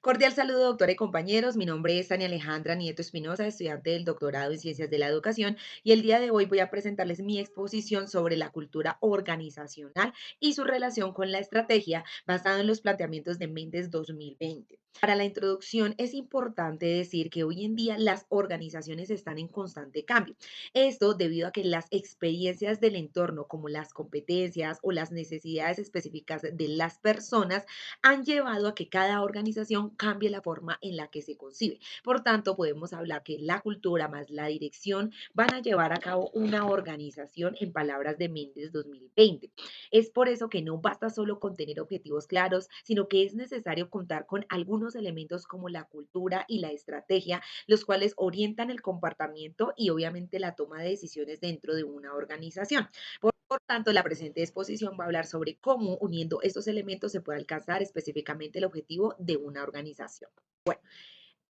Cordial saludo, doctora y compañeros. Mi nombre es Tania Alejandra Nieto Espinosa, estudiante del doctorado en Ciencias de la Educación, y el día de hoy voy a presentarles mi exposición sobre la cultura organizacional y su relación con la estrategia basada en los planteamientos de Mendes 2020. Para la introducción, es importante decir que hoy en día las organizaciones están en constante cambio. Esto debido a que las experiencias del entorno, como las competencias o las necesidades específicas de las personas, han llevado a que cada organización cambie la forma en la que se concibe. Por tanto, podemos hablar que la cultura más la dirección van a llevar a cabo una organización en palabras de Méndez 2020. Es por eso que no basta solo con tener objetivos claros, sino que es necesario contar con algunos elementos como la cultura y la estrategia, los cuales orientan el comportamiento y obviamente la toma de decisiones dentro de una organización. Por tanto, la presente exposición va a hablar sobre cómo uniendo estos elementos se puede alcanzar específicamente el objetivo de una organización.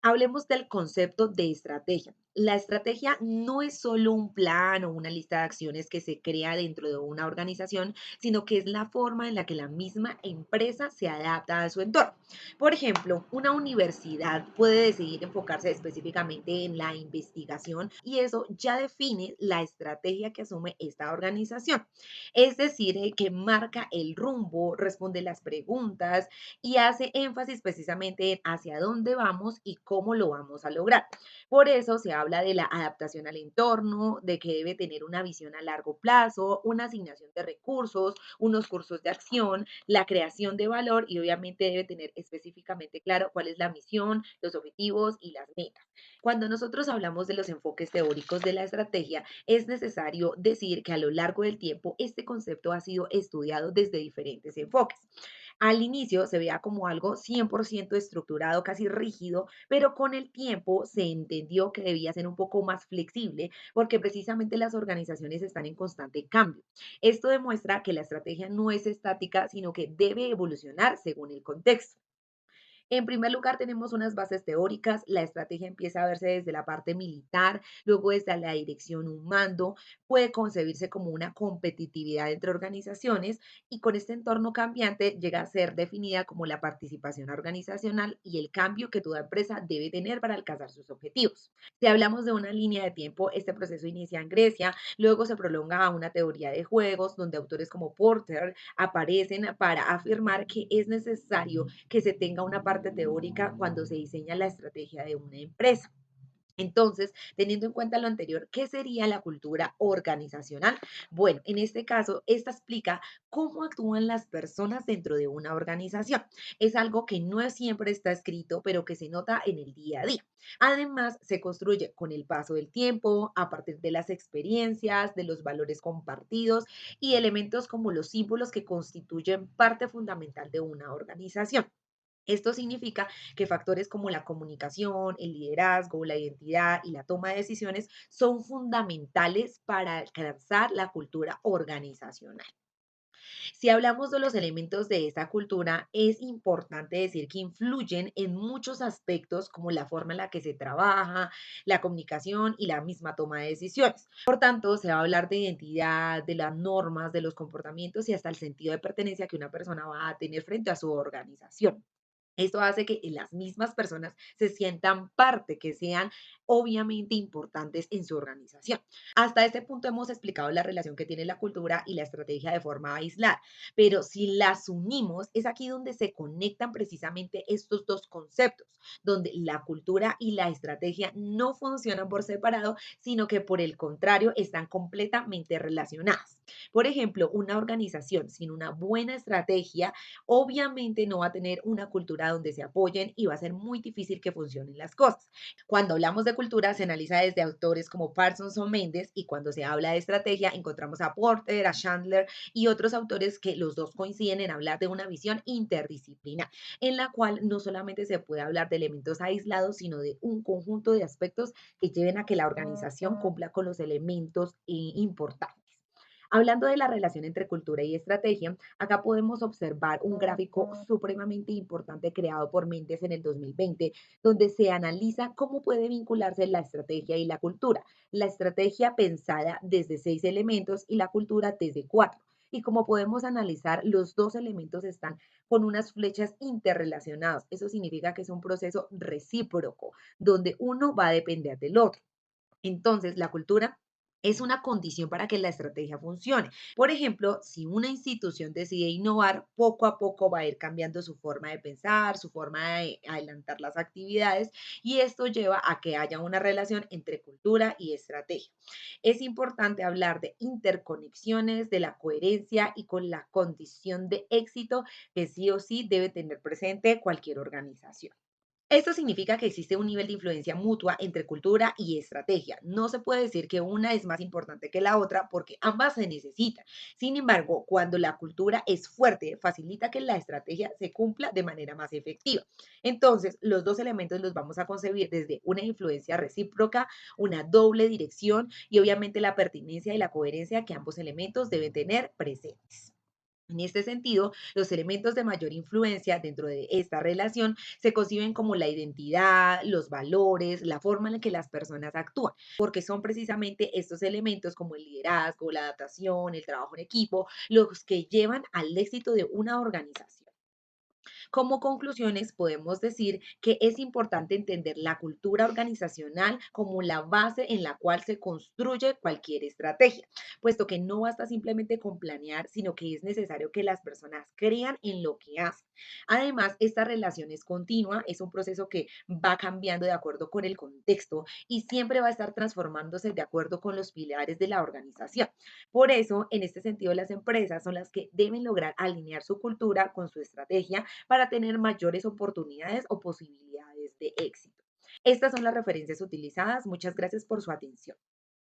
Hablemos del concepto de estrategia. La estrategia no es solo un plan o una lista de acciones que se crea dentro de una organización, sino que es la forma en la que la misma empresa se adapta a su entorno. Por ejemplo, una universidad puede decidir enfocarse específicamente en la investigación y eso ya define la estrategia que asume esta organización. Es decir, que marca el rumbo, responde las preguntas y hace énfasis precisamente en hacia dónde vamos y cómo lo vamos a lograr. Por eso se habla de la adaptación al entorno, de que debe tener una visión a largo plazo, una asignación de recursos, unos cursos de acción, la creación de valor y obviamente debe tener específicamente claro cuál es la misión, los objetivos y las metas. Cuando nosotros hablamos de los enfoques teóricos de la estrategia, es necesario decir que a lo largo del tiempo este concepto ha sido estudiado desde diferentes enfoques. Al inicio se veía como algo 100% estructurado, casi rígido, pero con el tiempo se entendió que debía ser un poco más flexible porque precisamente las organizaciones están en constante cambio. Esto demuestra que la estrategia no es estática, sino que debe evolucionar según el contexto. En primer lugar, tenemos unas bases teóricas. La estrategia empieza a verse desde la parte militar, luego desde la dirección un mando, puede concebirse como una competitividad entre organizaciones y con este entorno cambiante llega a ser definida como la participación organizacional y el cambio que toda empresa debe tener para alcanzar sus objetivos. Si hablamos de una línea de tiempo, este proceso inicia en Grecia, luego se prolonga a una teoría de juegos donde autores como Porter aparecen para afirmar que es necesario que se tenga una parte teórica cuando se diseña la estrategia de una empresa. Entonces, teniendo en cuenta lo anterior, ¿qué sería la cultura organizacional? Bueno, en este caso, esta explica cómo actúan las personas dentro de una organización. Es algo que no siempre está escrito, pero que se nota en el día a día. Además, se construye con el paso del tiempo, a partir de las experiencias, de los valores compartidos y elementos como los símbolos que constituyen parte fundamental de una organización. Esto significa que factores como la comunicación, el liderazgo, la identidad y la toma de decisiones son fundamentales para alcanzar la cultura organizacional. Si hablamos de los elementos de esta cultura, es importante decir que influyen en muchos aspectos como la forma en la que se trabaja, la comunicación y la misma toma de decisiones. Por tanto, se va a hablar de identidad, de las normas, de los comportamientos y hasta el sentido de pertenencia que una persona va a tener frente a su organización. Esto hace que las mismas personas se sientan parte, que sean obviamente importantes en su organización. Hasta este punto hemos explicado la relación que tiene la cultura y la estrategia de forma aislada, pero si las unimos, es aquí donde se conectan precisamente estos dos conceptos, donde la cultura y la estrategia no funcionan por separado, sino que por el contrario están completamente relacionadas. Por ejemplo, una organización sin una buena estrategia obviamente no va a tener una cultura donde se apoyen y va a ser muy difícil que funcionen las cosas. Cuando hablamos de cultura se analiza desde autores como Parsons o Mendes y cuando se habla de estrategia encontramos a Porter, a Chandler y otros autores que los dos coinciden en hablar de una visión interdisciplinar, en la cual no solamente se puede hablar de elementos aislados, sino de un conjunto de aspectos que lleven a que la organización cumpla con los elementos importantes. Hablando de la relación entre cultura y estrategia, acá podemos observar un gráfico supremamente importante creado por Mendes en el 2020, donde se analiza cómo puede vincularse la estrategia y la cultura. La estrategia pensada desde 6 elementos y la cultura desde 4. Y como podemos analizar, los dos elementos están con unas flechas interrelacionadas. Eso significa que es un proceso recíproco, donde uno va a depender del otro. Entonces, la cultura es una condición para que la estrategia funcione. Por ejemplo, si una institución decide innovar, poco a poco va a ir cambiando su forma de pensar, su forma de adelantar las actividades y esto lleva a que haya una relación entre cultura y estrategia. Es importante hablar de interconexiones, de la coherencia y con la condición de éxito que sí o sí debe tener presente cualquier organización. Esto significa que existe un nivel de influencia mutua entre cultura y estrategia. No se puede decir que una es más importante que la otra porque ambas se necesitan. Sin embargo, cuando la cultura es fuerte, facilita que la estrategia se cumpla de manera más efectiva. Entonces, los dos elementos los vamos a concebir desde una influencia recíproca, una doble dirección y obviamente la pertinencia y la coherencia que ambos elementos deben tener presentes. En este sentido, los elementos de mayor influencia dentro de esta relación se conciben como la identidad, los valores, la forma en la que las personas actúan, porque son precisamente estos elementos como el liderazgo, la adaptación, el trabajo en equipo, los que llevan al éxito de una organización. Como conclusiones, podemos decir que es importante entender la cultura organizacional como la base en la cual se construye cualquier estrategia, puesto que no basta simplemente con planear, sino que es necesario que las personas crean en lo que hacen. Además, esta relación es continua, es un proceso que va cambiando de acuerdo con el contexto y siempre va a estar transformándose de acuerdo con los pilares de la organización. Por eso, en este sentido, las empresas son las que deben lograr alinear su cultura con su estrategia para tener mayores oportunidades o posibilidades de éxito. Estas son las referencias utilizadas. Muchas gracias por su atención.